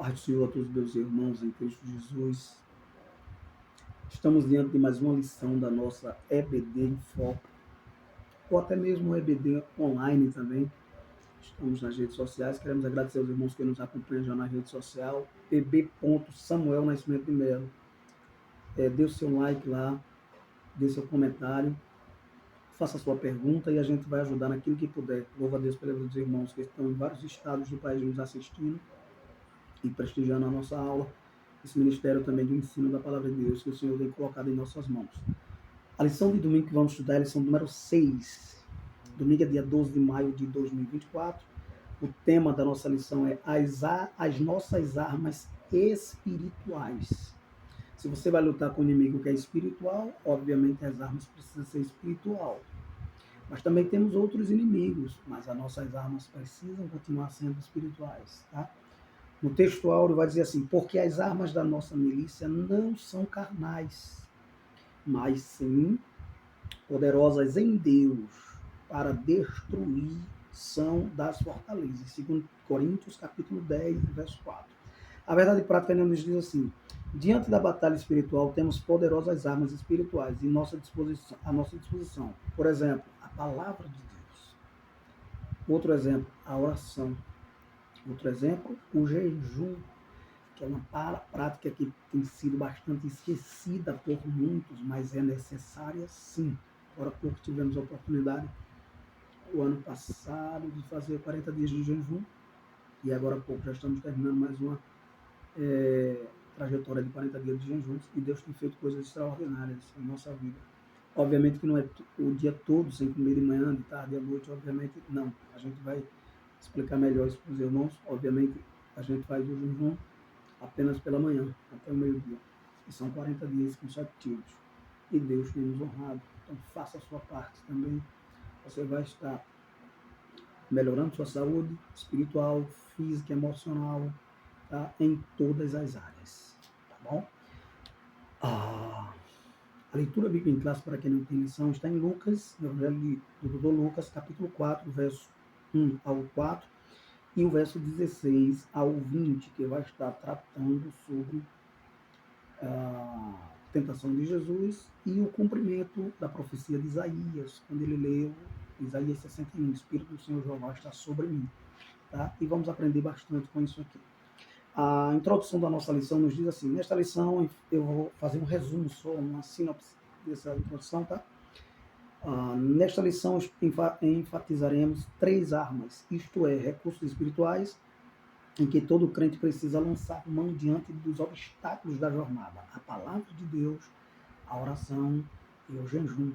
Paz do Senhor a todos os meus irmãos em Cristo Jesus. Estamos diante de mais uma lição da nossa EBD em Foco, ou até mesmo EBD online também. Estamos nas redes sociais. Queremos agradecer aos irmãos que nos acompanham já na rede social, pb.samuel Nascimento de Melo. Dê o seu like lá, dê seu comentário, faça a sua pergunta e a gente vai ajudar naquilo que puder. Louvo a Deus pelos irmãos que estão em vários estados do país nos assistindo e prestigiando a nossa aula, esse ministério também de ensino da palavra de Deus que o Senhor tem colocado em nossas mãos. A lição de domingo que vamos estudar é a lição número 6. Domingo é dia 12 de maio de 2024. O tema da nossa lição é as nossas armas espirituais. Se você vai lutar com o inimigo que é espiritual, obviamente as armas precisam ser espiritual. Mas também temos outros inimigos, mas as nossas armas precisam continuar sendo espirituais, tá? No texto áureo vai dizer assim: porque as armas da nossa milícia não são carnais, mas sim poderosas em Deus para destruição das fortalezas. Segundo Coríntios, capítulo 10, verso 4. A verdade prática nos diz assim: diante da batalha espiritual, temos poderosas armas espirituais à nossa disposição. Por exemplo, a palavra de Deus. Outro exemplo, a oração. Outro exemplo, o jejum, que é uma prática que tem sido bastante esquecida por muitos, mas é necessária sim. Agora há pouco tivemos a oportunidade, o ano passado, de fazer 40 dias de jejum, e agora há pouco já estamos terminando mais uma trajetória de 40 dias de jejum, e Deus tem feito coisas extraordinárias na nossa vida. Obviamente que não é o dia todo, sem comer de manhã, de tarde, à noite, obviamente não. A gente vai explicar melhor isso para os irmãos. Obviamente a gente faz o jejum apenas pela manhã, até o meio-dia. E são 40 dias consecutivos. E Deus tem nos honrado. Então faça a sua parte também. Você vai estar melhorando sua saúde espiritual, física, emocional, tá? Em todas as áreas. Tá bom? A leitura bíblica em classe, para quem não tem lição, está em Lucas, no Evangelho do Dr. Lucas, capítulo 4, verso 1 ao 4, e o verso 16 ao 20, que vai estar tratando sobre a tentação de Jesus e o cumprimento da profecia de Isaías, quando ele leu Isaías 61, o Espírito do Senhor Jeová está sobre mim. Tá? E vamos aprender bastante com isso aqui. A introdução da nossa lição nos diz assim: nesta lição eu vou fazer um resumo só, uma sinopse dessa introdução, tá? Nesta lição enfatizaremos 3 armas, isto é, recursos espirituais em que todo crente precisa lançar mão diante dos obstáculos da jornada: a palavra de Deus, a oração e o jejum.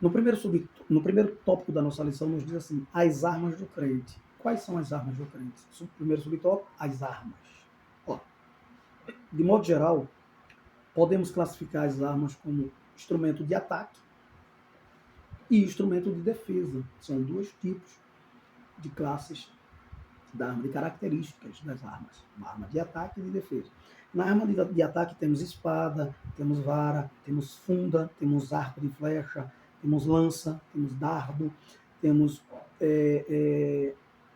No primeiro tópico da nossa lição nos diz assim: as armas do crente. Quais são as armas do crente? Primeiro subtópico, as armas. De modo geral, podemos classificar as armas como instrumento de ataque e instrumento de defesa. São 2 tipos de classes da arma, de características das armas. Uma arma de ataque e de defesa. Na arma de ataque temos espada, temos vara, temos funda, temos arco de flecha, temos lança, temos dardo, temos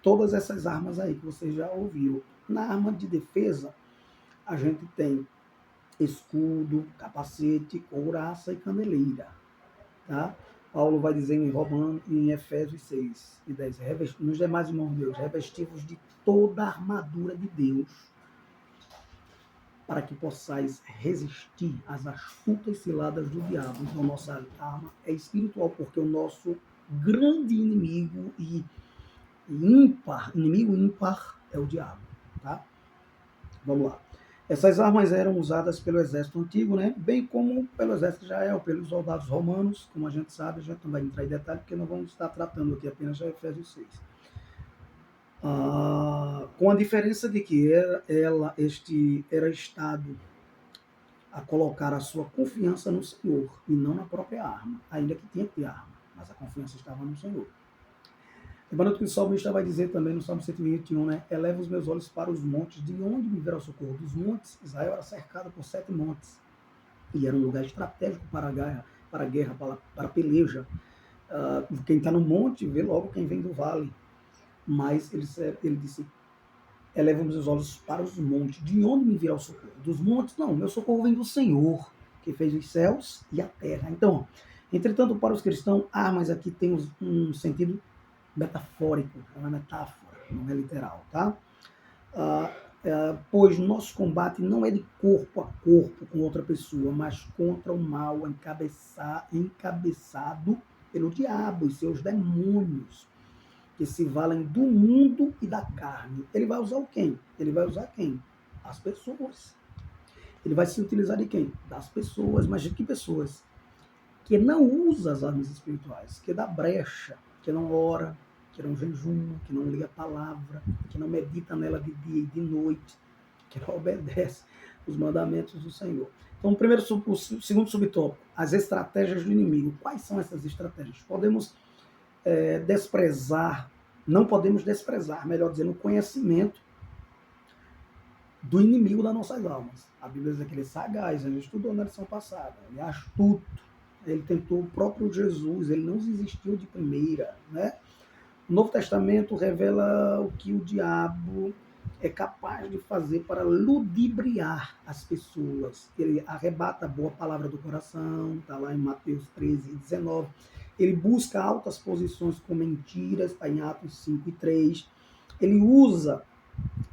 todas essas armas aí que vocês já ouviram. Na arma de defesa, a gente tem escudo, capacete, couraça e caneleira. Tá? Paulo vai dizer em Efésios 6 e 10, nos demais irmãos de Deus, revestivos de toda a armadura de Deus, para que possais resistir às astutas ciladas do diabo. Então, nossa arma é espiritual, porque o nosso grande inimigo inimigo ímpar é o diabo. Tá? Vamos lá. Essas armas eram usadas pelo exército antigo, né? Bem como pelo exército de Israel, pelos soldados romanos, como a gente sabe, a gente não vai entrar em detalhe, porque nós vamos estar tratando aqui apenas de Efésios 6. Com a diferença de que este era estado a colocar a sua confiança no Senhor e não na própria arma, ainda que tinha que ter arma, mas a confiança estava no Senhor. Lembrando que o salmista vai dizer também no Salmo 121, né? Eleva os meus olhos para os montes, de onde me virá o socorro? Dos montes. Israel era cercado por 7 montes. E era um lugar estratégico para a guerra, para a peleja. Quem está no monte vê logo quem vem do vale. Mas ele disse, elevamos os olhos para os montes. De onde me virá o socorro? Dos montes? Não, meu socorro vem do Senhor, que fez os céus e a terra. Então, entretanto, para os cristãos, armas aqui tem um sentido metafórico, é uma metáfora, não é literal, tá? Pois nosso combate não é de corpo a corpo com outra pessoa, mas contra o mal encabeçado pelo diabo e seus demônios, que se valem do mundo e da carne. Ele vai usar o quem? Ele vai usar quem? As pessoas. Ele vai se utilizar de quem? Das pessoas. Mas de que pessoas? Que não usa as armas espirituais, que dá brecha, que não ora, que não jejuma, que não lê a palavra, que não medita nela de dia e de noite, que não obedece os mandamentos do Senhor. Então, o segundo subtópico, as estratégias do inimigo. Quais são essas estratégias? Não podemos desprezar, melhor dizendo, o conhecimento do inimigo das nossas almas. A Bíblia diz que ele é sagaz, a gente estudou na lição passada, ele é astuto, ele tentou o próprio Jesus, ele não desistiu de primeira, né? O Novo Testamento revela o que o diabo é capaz de fazer para ludibriar as pessoas. Ele arrebata a boa palavra do coração, está lá em Mateus 13 e 19. Ele busca altas posições com mentiras, está em Atos 5 e 3. Ele usa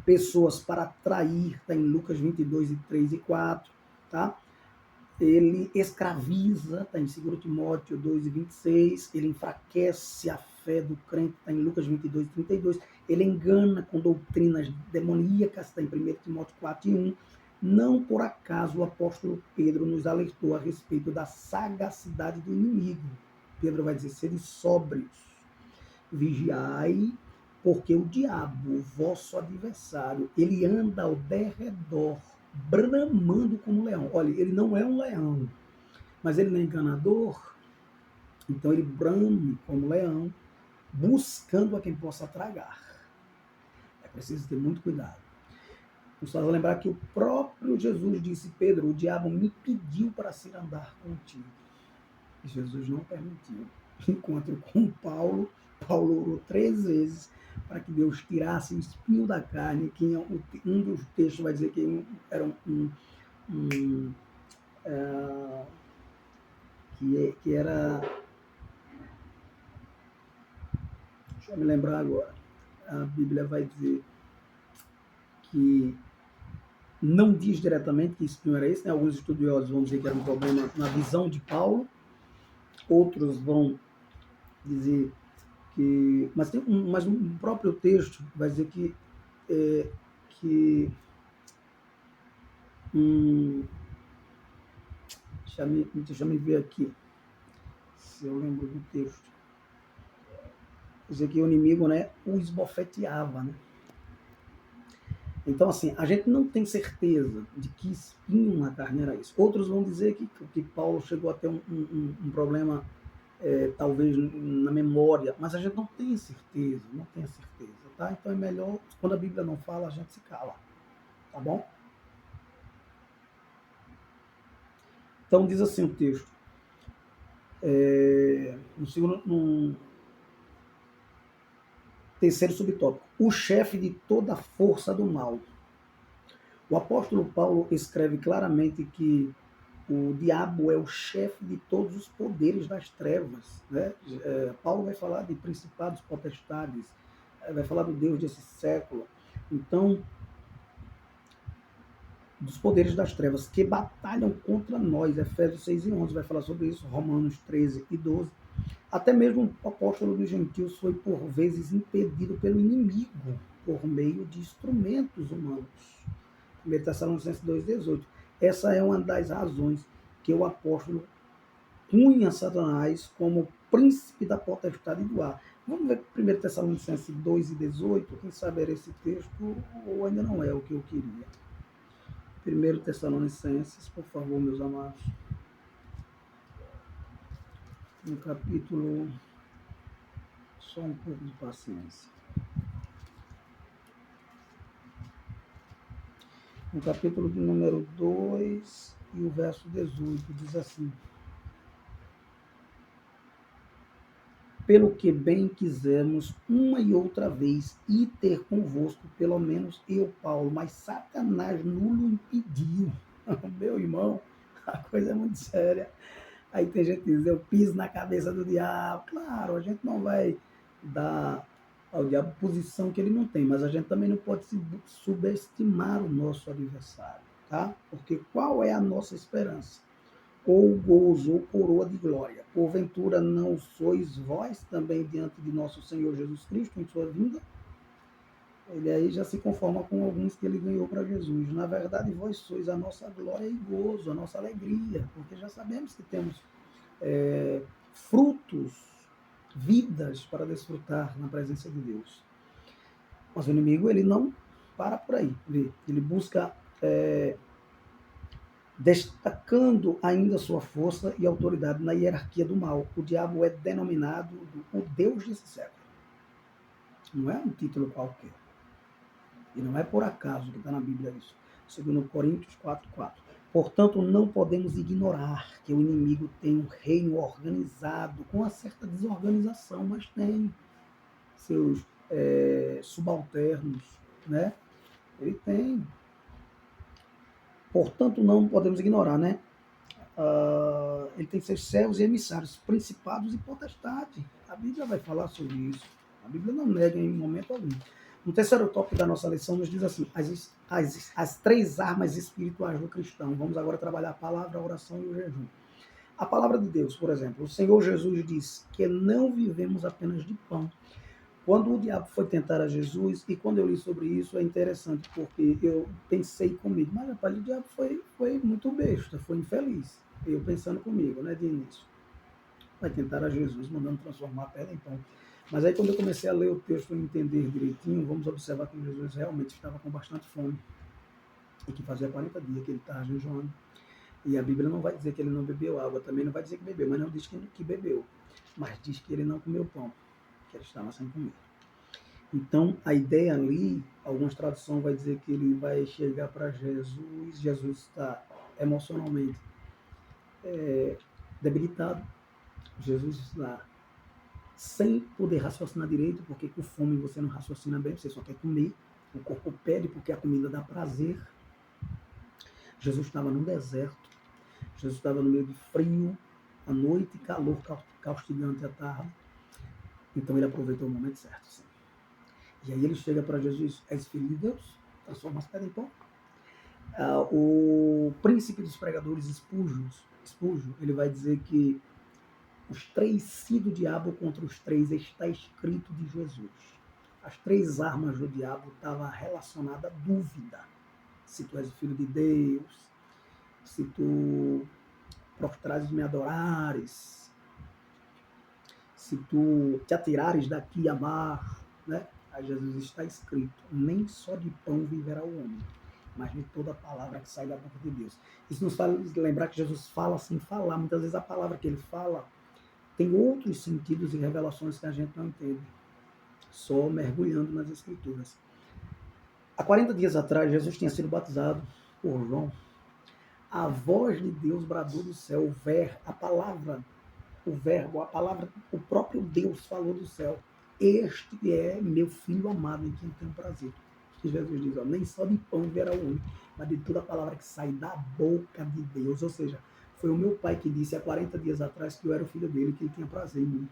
pessoas para atrair, está em Lucas 22 e 3 e 4. Tá? Ele escraviza, está em 2 Timóteo 2 e 26, ele enfraquece a fé do crente, está em Lucas 22 e 32, ele engana com doutrinas demoníacas, está em 1 Timóteo 4 e 1. Não por acaso o apóstolo Pedro nos alertou a respeito da sagacidade do inimigo. Pedro vai dizer, sede sóbrios, vigiai, porque o diabo, o vosso adversário, ele anda ao derredor, bramando como um leão. Olha, ele não é um leão, mas ele não é enganador, então ele brame como leão, buscando a quem possa tragar. É preciso ter muito cuidado. Nos faz lembrar que o próprio Jesus disse, Pedro, o diabo me pediu para se andar contigo. E Jesus não permitiu. Encontro com Paulo, Paulo orou 3 vezes para que Deus tirasse o espinho da carne, que um dos textos vai dizer que era que era, deixa eu me lembrar agora, a Bíblia vai dizer que não diz diretamente que espinho era esse, né? Alguns estudiosos vão dizer que era um problema na visão de Paulo, outros vão dizer que, mas um próprio texto vai dizer que deixa eu ver aqui se eu lembro do texto. Quer dizer que o inimigo, né, o esbofeteava, né? Então, assim, a gente não tem certeza de que espinho na carne era isso. Outros vão dizer que Paulo chegou a ter um problema, talvez, na memória, mas a gente não tem certeza, tá? Então é melhor, quando a Bíblia não fala, a gente se cala, tá bom? Então diz assim o texto, no terceiro subtópico, o chefe de toda a força do mal. O apóstolo Paulo escreve claramente que o diabo é o chefe de todos os poderes das trevas, né? Paulo vai falar de principados, potestades, vai falar do Deus desse século. Então, dos poderes das trevas que batalham contra nós. Efésios 6 e 11 vai falar sobre isso, Romanos 13 e 12. Até mesmo o apóstolo dos gentios foi por vezes impedido pelo inimigo por meio de instrumentos humanos. 1 Tessalonicenses 2,18. Essa é uma das razões que o apóstolo punha Satanás como príncipe da potestade do ar. Vamos ver 1 Tessalonicenses 2,18. Quem sabe era esse texto ou ainda não é o que eu queria. 1 Tessalonicenses, por favor, meus amados. No capítulo, só um pouco de paciência. No capítulo de número 2 e o verso 18, diz assim: pelo que bem quisemos uma e outra vez ir ter convosco, pelo menos eu, Paulo, mas Satanás nulo impediu. Meu irmão, a coisa é muito séria. Aí tem gente que diz, eu piso na cabeça do diabo. Claro, a gente não vai dar ao diabo posição que ele não tem, mas a gente também não pode subestimar o nosso adversário, tá? Porque qual é a nossa esperança? Ou gozo, ou coroa de glória. Porventura não sois vós também diante de nosso Senhor Jesus Cristo em sua vinda? Ele aí já se conforma com alguns que ele ganhou para Jesus. Na verdade, vós sois a nossa glória e gozo, a nossa alegria, porque já sabemos que temos frutos, vidas para desfrutar na presença de Deus. Mas o inimigo, ele não para por aí. Ele busca destacando ainda sua força e autoridade na hierarquia do mal. O diabo é denominado o Deus desse século. Não é um título qualquer. E não é por acaso que está na Bíblia isso. Segundo Coríntios 4:4. Portanto, não podemos ignorar que o inimigo tem um reino organizado, com uma certa desorganização, mas tem seus subalternos, né? Ele tem. Portanto, não podemos ignorar, né? Ele tem seus servos e emissários, principados e potestades. A Bíblia vai falar sobre isso. A Bíblia não nega em momento algum. No terceiro tópico da nossa lição, nos diz assim, as três armas espirituais do cristão. Vamos agora trabalhar a palavra, a oração e o jejum. A palavra de Deus, por exemplo, o Senhor Jesus diz que não vivemos apenas de pão. Quando o diabo foi tentar a Jesus, e quando eu li sobre isso, é interessante, porque eu pensei comigo, mas rapaz, o diabo foi muito besta, foi infeliz. Eu pensando comigo, né, de início. Vai tentar a Jesus, mandando transformar a pedra em pão. Mas aí quando eu comecei a ler o texto e entender direitinho, vamos observar que Jesus realmente estava com bastante fome. E que fazia 40 dias que ele estava jejuando. E a Bíblia não vai dizer que ele não bebeu água, também não vai dizer que bebeu, mas não diz que bebeu. Mas diz que ele não comeu pão, que ele estava sem comer. Então, a ideia ali, algumas traduções vai dizer que ele vai chegar para Jesus, Jesus está emocionalmente debilitado, Jesus está sem poder raciocinar direito, porque com fome você não raciocina bem, você só quer comer, o corpo pede porque a comida dá prazer. Jesus estava no deserto, Jesus estava no meio de frio, à noite, calor caustigante à tarde, então ele aproveitou o momento certo. Sim. E aí ele chega para Jesus, és filho de Deus, transforma as pedras em pão. O príncipe dos pregadores, Spurgeon, ele vai dizer que os três si do diabo contra os três está escrito de Jesus. As três armas do diabo estavam relacionadas à dúvida. Se tu és o filho de Deus, se tu prostrares me adorares, se tu te atirares daqui abaixo, né? A Jesus está escrito, nem só de pão viverá o homem, mas de toda a palavra que sai da boca de Deus. Isso nos faz lembrar que Jesus fala sem falar. Muitas vezes a palavra que ele fala tem outros sentidos e revelações que a gente não entende, só mergulhando nas Escrituras. Há 40 dias atrás, Jesus tinha sido batizado por João. A voz de Deus bradou do céu, a palavra, o verbo, a palavra, o próprio Deus falou do céu. Este é meu filho amado em quem tenho prazer. Que Jesus diz, nem só de pão viverá o homem, mas de toda a palavra que sai da boca de Deus. Ou seja, foi o meu pai que disse há 40 dias atrás que eu era o filho dele, que ele tinha prazer em mim.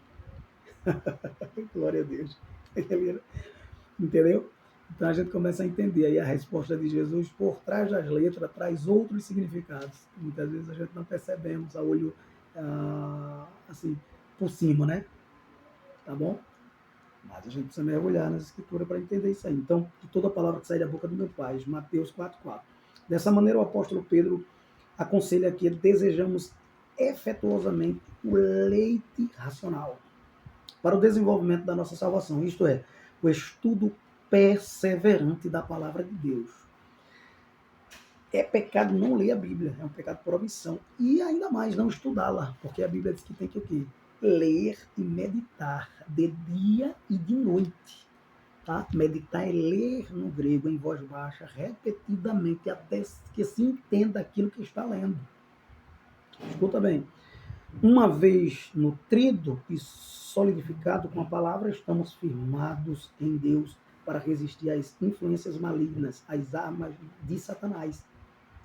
Glória a Deus. Entendeu? Então a gente começa a entender aí a resposta de Jesus por trás das letras, traz outros significados. Muitas vezes a gente não percebemos a olho assim, por cima, né? Tá bom? Mas a gente precisa mergulhar nas escrituras para entender isso aí. Então, de toda a palavra que sai da boca do meu Pai, Mateus 4:4. Dessa maneira, o apóstolo Pedro aconselha que desejamos efetuosamente o leite racional para o desenvolvimento da nossa salvação, isto é, o estudo perseverante da palavra de Deus. É pecado não ler a Bíblia, é um pecado por omissão. E ainda mais não estudá-la, porque a Bíblia diz que tem que o quê? Ler e meditar de dia e de noite. Tá? Meditar é ler no grego em voz baixa, repetidamente, até que se entenda aquilo que está lendo. Escuta bem. Uma vez nutrido e solidificado com a palavra, estamos firmados em Deus para resistir às influências malignas, às armas de Satanás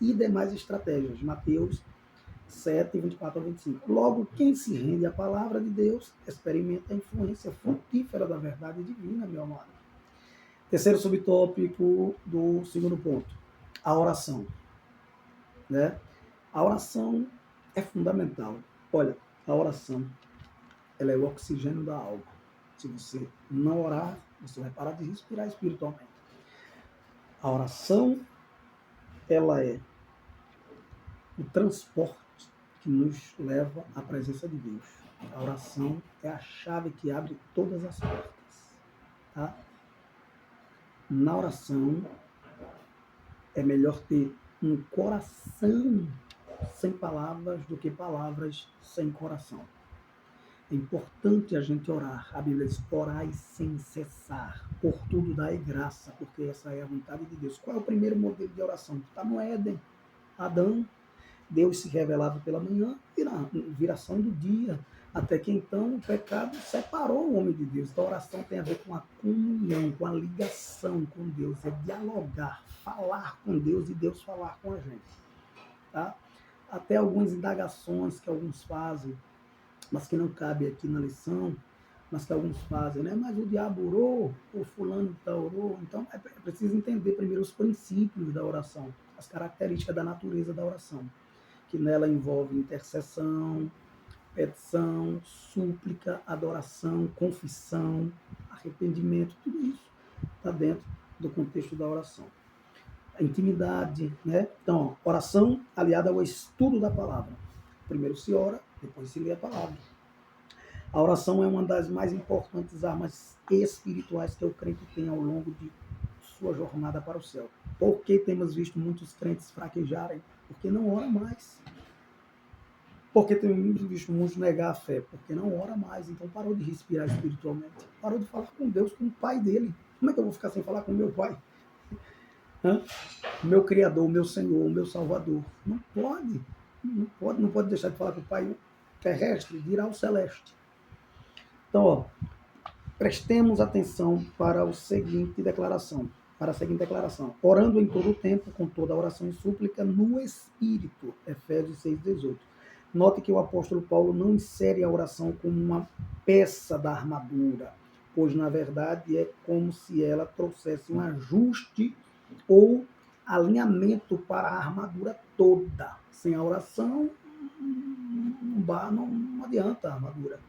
e demais estratégias. Mateus 7, 24 a 25. Logo, quem se rende à palavra de Deus experimenta a influência frutífera da verdade divina, meu amado. Terceiro subtópico do segundo ponto, a oração. Né? A oração é fundamental. Olha, a oração, ela é o oxigênio da alma. Se você não orar, você vai parar de respirar espiritualmente. A oração, ela é o transporte que nos leva à presença de Deus. A oração é a chave que abre todas as portas. Tá? Na oração, é melhor ter um coração sem palavras do que palavras sem coração. É importante a gente orar. A Bíblia diz, orai sem cessar. Por tudo dai graça, porque essa é a vontade de Deus. Qual é o primeiro modelo de oração? Está no Éden. Adão, Deus se revelava pela manhã e na viração do dia. Até que então o pecado separou o homem de Deus. Então a oração tem a ver com a comunhão, com a ligação com Deus. É dialogar, falar com Deus e Deus falar com a gente. Tá? Até algumas indagações que alguns fazem, mas que não cabe aqui na lição, mas que alguns fazem, né? Mas o diabo orou, o fulano orou. Então é preciso entender primeiro os princípios da oração, as características da natureza da oração, que nela envolve intercessão, petição, súplica, adoração, confissão, arrependimento, tudo isso está dentro do contexto da oração. A intimidade, né? Então, oração aliada ao estudo da palavra. Primeiro se ora, depois se lê a palavra. A oração é uma das mais importantes armas espirituais que o crente tem ao longo de sua jornada para o céu. Por que temos visto muitos crentes fraquejarem? Porque não ora mais. Porque temos visto muitos negar a fé? Porque não ora mais. Então parou de respirar espiritualmente. Parou de falar com Deus, com o Pai dele. Como é que eu vou ficar sem falar com o meu Pai? Meu Criador, meu Senhor, meu Salvador. Não pode. Não pode deixar de falar com o Pai terrestre, dirá o celeste. Então, ó, prestemos atenção para a seguinte declaração. Orando em todo o tempo, com toda a oração e súplica, no Espírito. Efésios 6,18. Note que o apóstolo Paulo não insere a oração como uma peça da armadura, pois, na verdade, é como se ela trouxesse um ajuste ou alinhamento para a armadura toda. Sem a oração, não adianta a armadura.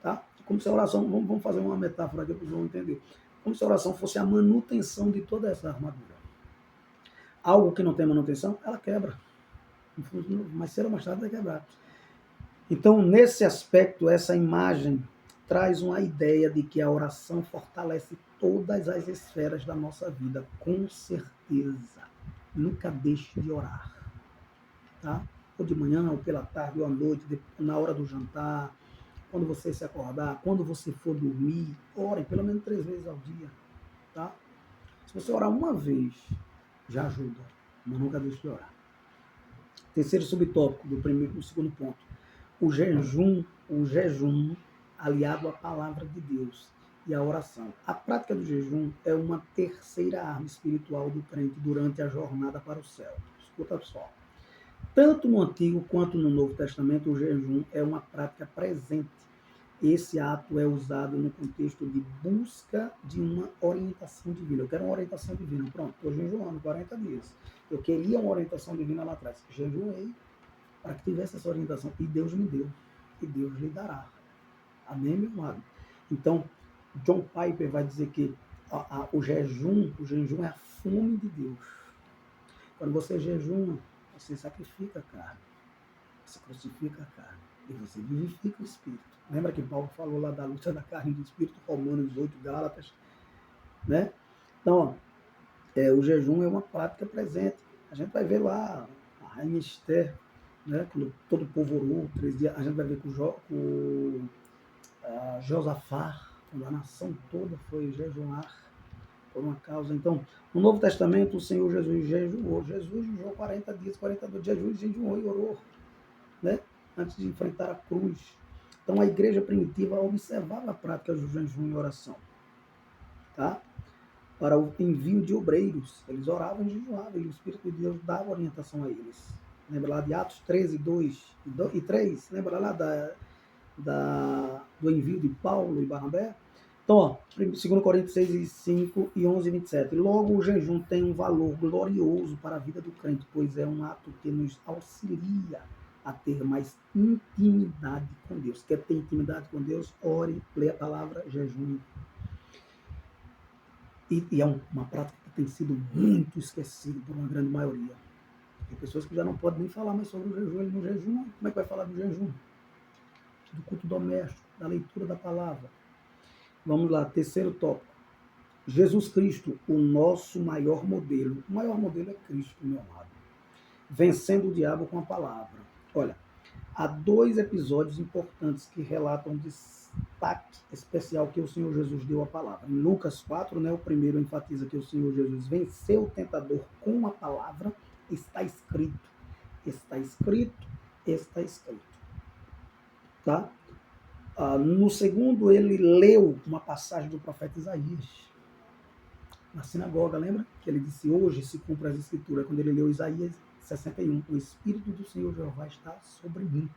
Tá? Como se a oração, vamos fazer uma metáfora aqui para os vão entender. Como se a oração fosse a manutenção de toda essa armadura. Algo que não tem manutenção, ela quebra. Mais cedo ou mais tarde vai quebrar. Então, nesse aspecto, essa imagem traz uma ideia de que a oração fortalece todas as esferas da nossa vida, com certeza. Nunca deixe de orar. Tá? Ou de manhã, ou pela tarde, ou à noite, na hora do jantar, quando você se acordar, quando você for dormir, ore pelo menos 3 vezes ao dia. Tá? Se você orar uma vez, já ajuda, mas nunca deixe de orar. Terceiro subtópico do segundo ponto. O jejum aliado à palavra de Deus e à oração. A prática do jejum é uma terceira arma espiritual do crente durante a jornada para o céu. Escuta só. Tanto no Antigo quanto no Novo Testamento, o jejum é uma prática presente. Esse ato é usado no contexto de busca de uma orientação divina. Eu quero uma orientação divina. Pronto, estou jejuando 40 dias. Eu queria uma orientação divina lá atrás. Jejuei para que tivesse essa orientação. E Deus me deu. E Deus lhe dará. Amém, meu amado? Então, John Piper vai dizer que o jejum é a fome de Deus. Quando você jejuma, você sacrifica a carne. Você crucifica a carne. E você vivifica o espírito. Lembra que Paulo falou lá da luta da carne e do espírito, Romanos 8, Gálatas, né? Então, o jejum é uma prática presente. A gente vai ver lá a rainha Esther, né? Quando todo o povo orou, 3 dias. A gente vai ver com Josafá, quando a nação toda foi jejuar por uma causa. Então, no Novo Testamento, o Senhor Jesus jejuou. Jesus jejuou 40 dias, 42 dias, Jesus jejuou e orou, né? antes de enfrentar a cruz. Então a igreja primitiva observava a prática do jejum e oração, tá? Para o envio de obreiros. Eles oravam e jejuavam, e o Espírito de Deus dava orientação a eles. Lembra lá de Atos 13, 2 e 3? Lembra lá do envio de Paulo e Barnabé? Então, ó, 2 Coríntios 6, 5 e 11 e 27. Logo, o jejum tem um valor glorioso para a vida do crente, pois é um ato que nos auxilia a ter mais intimidade com Deus. Quer ter intimidade com Deus? Ore, leia a palavra, jejum. E é uma prática que tem sido muito esquecida por uma grande maioria. Tem pessoas que já não podem nem falar mais sobre o jejum. Ele não jejum, como é que vai falar do jejum? Do culto doméstico, da leitura da palavra. Vamos lá, terceiro tópico. Jesus Cristo, o nosso maior modelo. O maior modelo é Cristo, meu amado. Vencendo o diabo com a palavra. Olha, há 2 episódios importantes que relatam o destaque especial que o Senhor Jesus deu à palavra. Em Lucas 4, né, o primeiro enfatiza que o Senhor Jesus venceu o tentador com a palavra. Está escrito, está escrito, está escrito. Tá? No segundo, ele leu uma passagem do profeta Isaías na sinagoga, lembra? Que ele disse, hoje se cumpre as escrituras, quando ele leu Isaías 61, o Espírito do Senhor Jeová está sobre mim,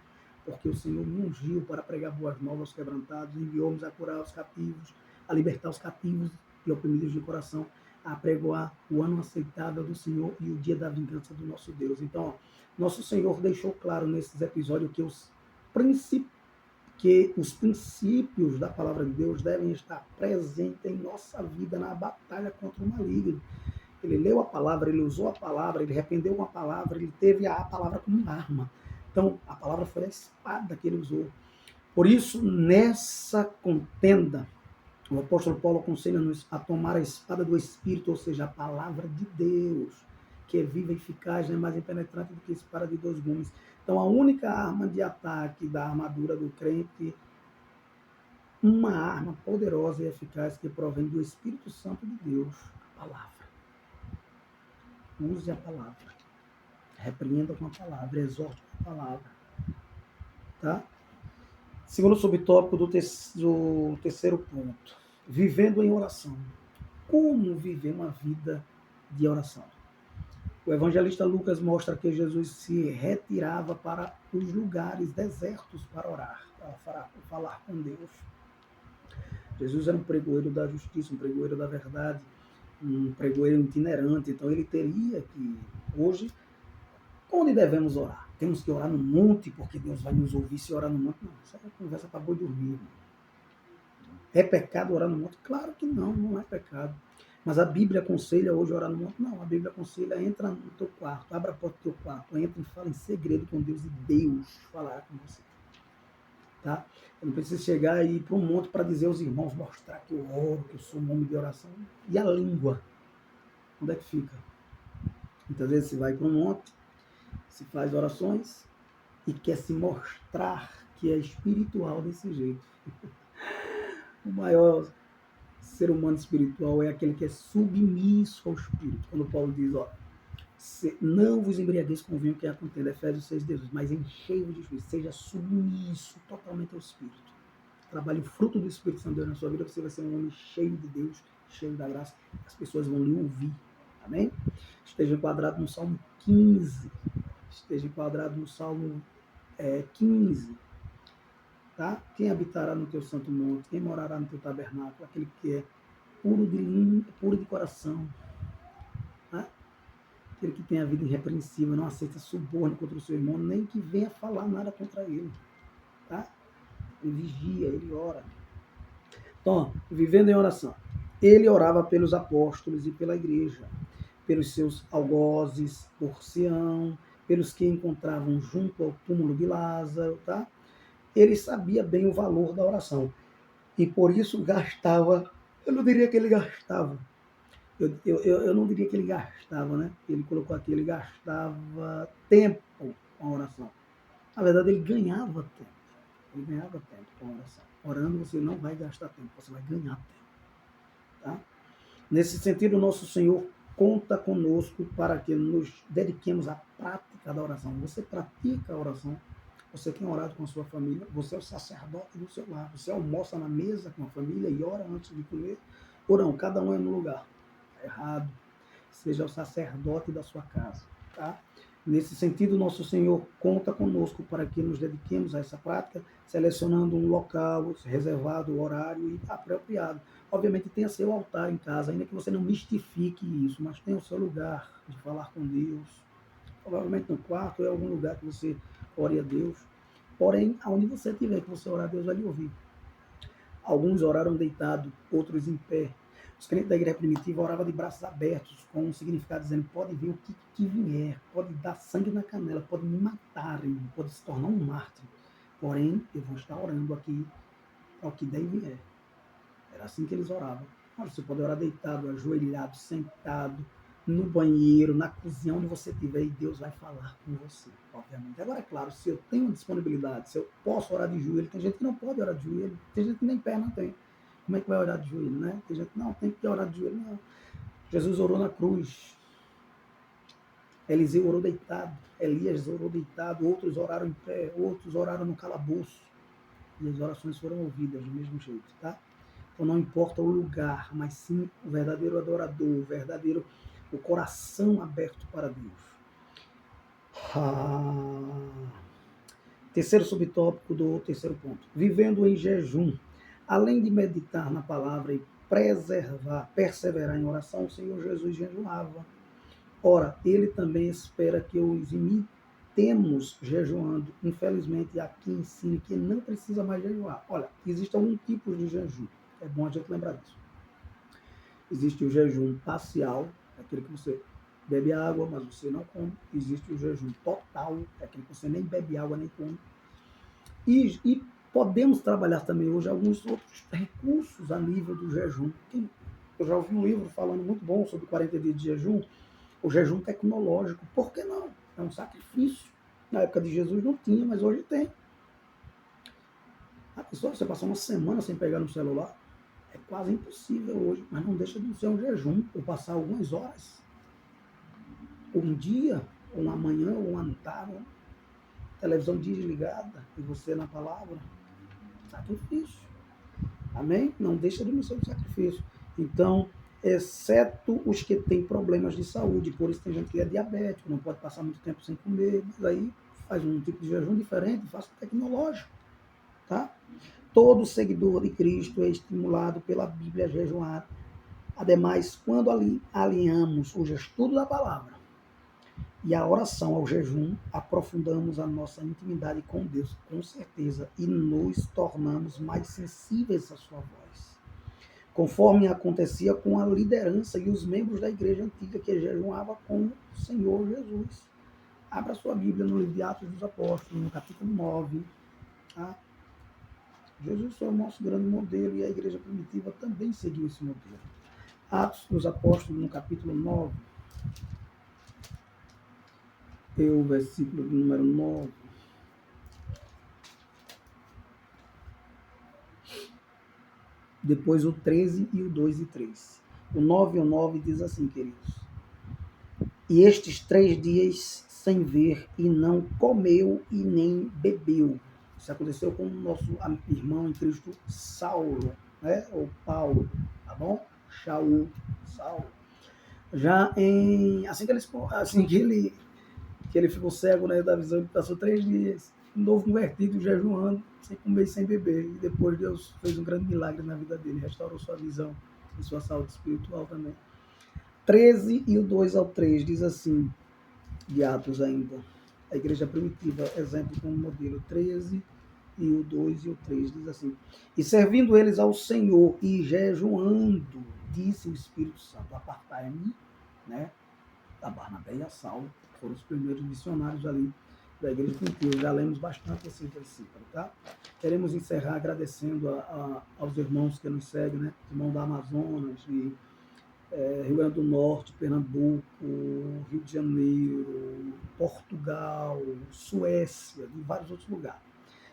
porque o Senhor me ungiu para pregar boas novas aos quebrantados, enviou-nos a curar os cativos, a libertar os cativos e oprimidos de coração, a pregoar o ano aceitável do Senhor e o dia da vingança do nosso Deus. Então, ó, nosso Senhor deixou claro nesses episódios que os princípios da palavra de Deus devem estar presentes em nossa vida na batalha contra o maligno. Ele leu a palavra, ele usou a palavra, ele repreendeu com a palavra, ele teve a palavra como arma. Então, a palavra foi a espada que ele usou. Por isso, nessa contenda, o apóstolo Paulo aconselha-nos a tomar a espada do Espírito, ou seja, a palavra de Deus, que é viva e eficaz, é mais impenetrante do que a espada de 2 gumes. Então, a única arma de ataque da armadura do crente, uma arma poderosa e eficaz que provém do Espírito Santo de Deus, a palavra. Use a palavra. Repreenda com a palavra, exorte com a palavra. Tá? Segundo subtópico do terceiro ponto. Vivendo em oração. Como viver uma vida de oração? O evangelista Lucas mostra que Jesus se retirava para os lugares desertos para orar, para falar com Deus. Jesus era um pregoeiro da justiça, um pregoeiro da verdade, um pregoeiro itinerante. Então ele teria que, hoje, onde devemos orar? Temos que orar no monte, porque Deus vai nos ouvir se orar no monte? Não, isso é conversa para boi dormir. É pecado orar no monte? Claro que não, não é pecado. Mas a Bíblia aconselha hoje a orar no monte? Não, a Bíblia aconselha, entra no teu quarto, abra a porta do teu quarto, entra e fala em segredo com Deus e Deus falará com você. Tá? Eu não preciso chegar e ir para um monte para dizer aos irmãos, mostrar que eu oro, que eu sou um homem de oração. E a língua? Onde é que fica? Muitas vezes você vai para um monte, se faz orações e quer se mostrar que é espiritual desse jeito. O maior ser humano espiritual é aquele que é submisso ao Espírito. Quando Paulo diz, ó, não vos embriagueis com o vinho que é a contenda, Efésios 6:18, mas enchei-vos de Espírito, seja submisso totalmente ao Espírito. Trabalhe o fruto do Espírito Santo na sua vida, você vai ser um homem cheio de Deus, cheio da graça, as pessoas vão lhe ouvir. Amém? Esteja enquadrado no Salmo 15. Esteja enquadrado no Salmo 15. Tá? Quem habitará no teu santo monte? Quem morará no teu tabernáculo? Aquele que é puro de coração. Tá? Aquele que tem a vida irrepreensível, não aceita suborno contra o seu irmão, nem que venha falar nada contra ele. Tá? Ele vigia, ele ora. Então, vivendo em oração. Ele orava pelos apóstolos e pela igreja, pelos seus algozes, por Sião, pelos que encontravam junto ao túmulo de Lázaro, tá? Ele sabia bem o valor da oração. E por isso gastava, eu não diria que ele gastava, eu não diria que ele gastava, né? Ele colocou aqui, ele gastava tempo com a oração. Na verdade, ele ganhava tempo. Ele ganhava tempo com a oração. Orando, você não vai gastar tempo, você vai ganhar tempo. Tá? Nesse sentido, nosso Senhor conta conosco para que nos dediquemos à prática da oração. Você pratica a oração? Você tem orado com a sua família? Você é o sacerdote do seu lar. Você almoça na mesa com a família e ora antes de comer? Ou não? Cada um é no lugar. É errado. Seja o sacerdote da sua casa. Tá? Nesse sentido, nosso Senhor conta conosco para que nos dediquemos a essa prática, selecionando um local reservado, horário e apropriado. Obviamente, tenha seu altar em casa, ainda que você não mistifique isso, mas tenha o seu lugar de falar com Deus. Provavelmente no quarto ou em algum lugar que você ore a Deus. Porém, aonde você estiver, que você orar, Deus vai lhe ouvir. Alguns oraram deitado, outros em pé. Os crentes da igreja primitiva oravam de braços abertos, com um significado dizendo: pode vir o que vier, pode dar sangue na canela, pode me matarem, pode se tornar um mártir. Porém, eu vou estar orando aqui ao que der e vier. Era assim que eles oravam. Mas você pode orar deitado, ajoelhado, sentado, no banheiro, na cozinha, onde você estiver, e Deus vai falar com você, obviamente. Agora, é claro, se eu tenho disponibilidade, se eu posso orar de joelho, tem gente que não pode orar de joelho, tem gente que nem perna tem. Como é que vai orar de joelho, né? Tem gente que não tem que orar de joelho, não. Jesus orou na cruz. Eliseu orou deitado. Elias orou deitado. Outros oraram em pé. Outros oraram no calabouço. E as orações foram ouvidas do mesmo jeito, tá? Então não importa o lugar, mas sim o verdadeiro adorador, o coração aberto para Deus. Terceiro subtópico do terceiro ponto. Vivendo em jejum. Além de meditar na palavra e perseverar em oração, o Senhor Jesus jejuava. Ora, ele também espera que os imitemos jejuando. Infelizmente, aqui ensina que não precisa mais jejuar. Olha, existe algum tipo de jejum. É bom a gente lembrar disso. Existe o jejum parcial, aquele que você bebe água, mas você não come. Existe o jejum total, aquele que você nem bebe água, nem come. E podemos trabalhar também hoje alguns outros recursos a nível do jejum. Eu já ouvi um livro falando muito bom sobre 40 dias de jejum, o jejum tecnológico. Por que não? É um sacrifício. Na época de Jesus não tinha, mas hoje tem. A pessoa, você passar uma semana sem pegar no celular, é quase impossível hoje, mas não deixa de ser um jejum, ou passar algumas horas, um dia, ou uma manhã, ou uma tarde, televisão desligada, e você na palavra, sacrifício. Amém? Não deixa de ser um sacrifício. Então, exceto os que têm problemas de saúde, por isso tem gente que é diabético, não pode passar muito tempo sem comer, mas aí faz um tipo de jejum diferente, faz tecnológico, tá? Todo seguidor de Cristo é estimulado pela Bíblia a jejuar. Ademais, quando alinhamos o estudo da palavra e a oração ao jejum, aprofundamos a nossa intimidade com Deus, com certeza, e nos tornamos mais sensíveis à sua voz. Conforme acontecia com a liderança e os membros da igreja antiga que jejuava com o Senhor Jesus. Abra sua Bíblia no livro de Atos dos Apóstolos, no capítulo 9. Tá? Jesus foi o nosso grande modelo e a igreja primitiva também seguiu esse modelo. Atos dos Apóstolos, no capítulo 9, o versículo número 9. Depois o 13 e o 2 e 3. O 9 e o 9 diz assim, queridos. E estes 3 dias sem ver, e não comeu e nem bebeu. Isso aconteceu com o nosso irmão em Cristo, Saulo, né? Ou Paulo, tá bom? Shaul, Saulo. Já assim que ele ficou cego, né, da visão, ele passou 3 dias, novo convertido, jejuando, sem comer e sem beber. E depois Deus fez um grande milagre na vida dele, restaurou sua visão e sua saúde espiritual também. 13 e o 2 ao 3 diz assim, de Atos ainda, a igreja primitiva, exemplo como modelo. 13 e o 2 e o 3 diz assim: e servindo eles ao Senhor e jejuando, disse o Espírito Santo: apartai-me, né, a Barnabé e a Saulo, foram os primeiros missionários ali da igreja primitiva. Já lemos bastante esse versículo, tá? Queremos encerrar agradecendo aos irmãos que nos seguem, né, irmão da Amazonas, de Rio Grande do Norte, Pernambuco, Rio de Janeiro, Portugal, Suécia, e vários outros lugares.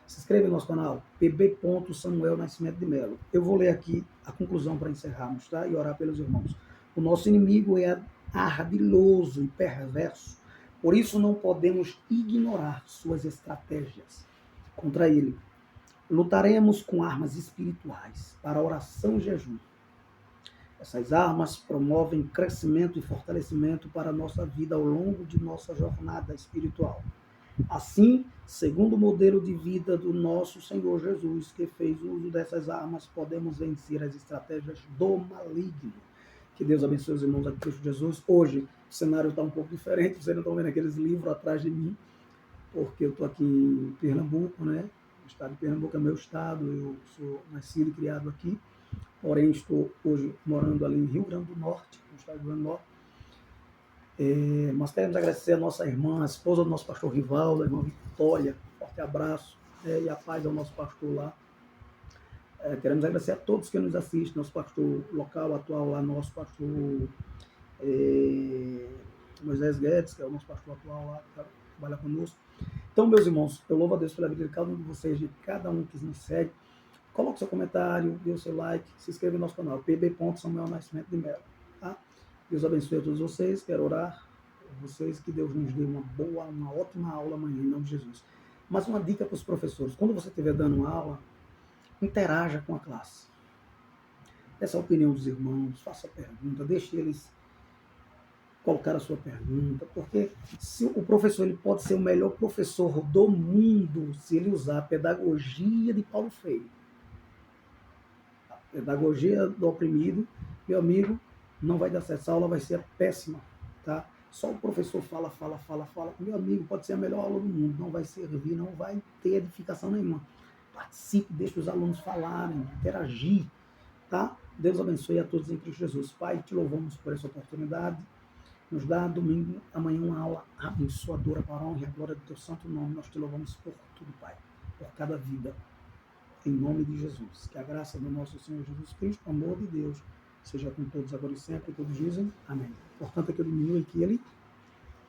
Se inscreva no nosso canal, pb. Samuel Nascimento de Melo. Eu vou ler aqui a conclusão para encerrarmos, tá? E orar pelos irmãos. O nosso inimigo é ardiloso e perverso, Por isso não podemos ignorar suas estratégias contra ele. Lutaremos com armas espirituais para oração e jejum. Essas armas promovem crescimento e fortalecimento para a nossa vida ao longo de nossa jornada espiritual. Assim, segundo o modelo de vida do nosso Senhor Jesus, que fez uso dessas armas, podemos vencer as estratégias do maligno. Que Deus abençoe os irmãos aqui em Cristo Jesus. Hoje, o cenário está um pouco diferente, vocês não estão vendo aqueles livros atrás de mim, porque eu estou aqui em Pernambuco, né? O estado de Pernambuco é meu estado, eu sou nascido e criado aqui, porém estou hoje morando ali em Rio Grande do Norte, no estado do Rio Grande do Norte. Nós queremos agradecer a nossa irmã, a esposa do nosso pastor Rivaldo, a irmã Vitória, forte abraço, e a paz ao nosso pastor lá. Queremos agradecer a todos que nos assistem, nosso pastor local, atual lá, nosso pastor Moisés Guedes, que é o nosso pastor atual lá, que trabalha conosco. Então, meus irmãos, eu louvo a Deus pela vida de cada um de vocês, de cada um que nos segue. Coloque seu comentário, dê o seu like, se inscreva no nosso canal, pb.samuel Nascimento de Melo. Tá? Deus abençoe a todos vocês, quero orar por vocês, que Deus nos dê uma ótima aula amanhã, em nome de Jesus. Mas uma dica para os professores, quando você estiver dando uma aula, interaja com a classe. Peça a opinião dos irmãos, faça a pergunta, deixe eles colocar a sua pergunta, porque se o professor ele pode ser o melhor professor do mundo se ele usar a pedagogia de Paulo Freire. A pedagogia do oprimido, meu amigo, não vai dar certo, essa aula vai ser péssima, tá? Só o professor fala, meu amigo, pode ser a melhor aula do mundo, não vai servir, não vai ter edificação nenhuma. Participe, deixe os alunos falarem, interagir, tá? Deus abençoe a todos em Cristo Jesus. Pai, te louvamos por essa oportunidade. Nos dá domingo, amanhã, uma aula abençoadora para a honra e a glória do teu santo nome. Nós te louvamos por tudo, Pai, por cada vida. Em nome de Jesus. Que a graça do nosso Senhor Jesus Cristo, o amor de Deus, seja com todos agora e sempre. Todos dizem amém. Portanto, é que eu diminua e que ele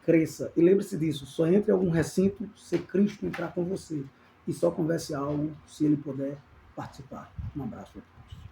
cresça. E lembre-se disso, só entre algum recinto se Cristo entrar com você. E só converse algo se ele puder participar. Um abraço a todos.